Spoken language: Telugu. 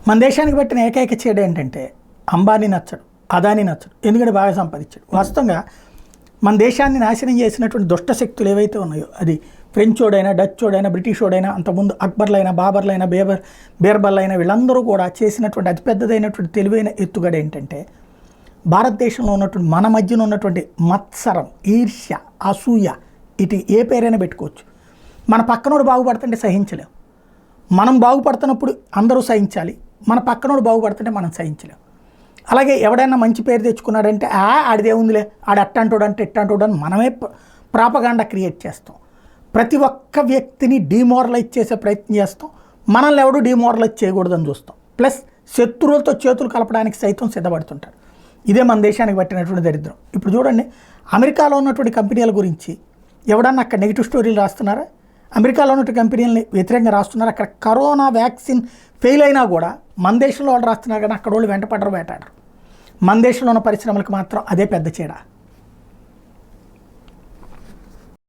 మన దేశానికి పెట్టిన ఏకైక చెడు ఏంటంటే అంబానీ నచ్చడు, అదానీ నచ్చడు, ఎందుకంటే బాగా సంపాదించాడు. వాస్తవంగా మన దేశాన్ని నాశనం చేసినటువంటి దుష్ట శక్తులు ఏవైతే ఉన్నాయో, అది ఫ్రెంచోడైనా, డచ్చోడైనా, బ్రిటిషోడైనా, అంతకుముందు అక్బర్లైనా, బాబర్లైనా, బీర్బల్లైనా వీళ్ళందరూ కూడా చేసినటువంటి అతిపెద్దదైనటువంటి తెలివైన ఎత్తుగడ ఏంటంటే భారతదేశంలో ఉన్నటువంటి మన మధ్యన ఉన్నటువంటి మత్సరం, ఈర్ష్య, అసూయ, ఇటు ఏ పేరైనా పెట్టుకోవచ్చు. మన పక్కనోడు బాగుపడుతుంటే సహించలేం, మనం బాగుపడుతున్నప్పుడు అందరూ సహించాలి, మన పక్కనోడు బాగుపడుతుంటే మనం సహించలేం. అలాగే ఎవడైనా మంచి పేరు తెచ్చుకున్నాడంటే ఆడిదే ఉందిలే, ఆడు అట్టంటోడు అంటే ఇట్టంటోడు అని మనమే ప్రాపగాండా క్రియేట్ చేస్తాం. ప్రతి ఒక్క వ్యక్తిని డిమోరలైజ్ చేసే ప్రయత్నం చేస్తాం, మనల్ని ఎవడు డిమోరలైజ్ చేయకూడదని చూస్తాం. ప్లస్ శత్రువులతో చేతులు కలపడానికి సైతం సిద్ధపడుతుంటారు. ఇదే మన దేశానికి పట్టినటువంటి దరిద్రం. ఇప్పుడు చూడండి, అమెరికాలో ఉన్నటువంటి కంపెనీల గురించి ఎవడన్నా అక్కడ నెగిటివ్ స్టోరీలు రాస్తున్నారా? అమెరికాలో ఉన్నటువంటి కంపెనీలని వ్యతిరేకంగా రాస్తున్నారు. అక్కడ కరోనా వ్యాక్సిన్ ఫెయిల్ అయినా కూడా మన దేశంలో వాళ్ళు రాస్తున్నారు, కానీ అక్కడ వాళ్ళు వెంటపడరు, వేటాడరు. మన దేశంలో ఉన్న పరిశ్రమలకు మాత్రం అదే పెద్ద చీడ.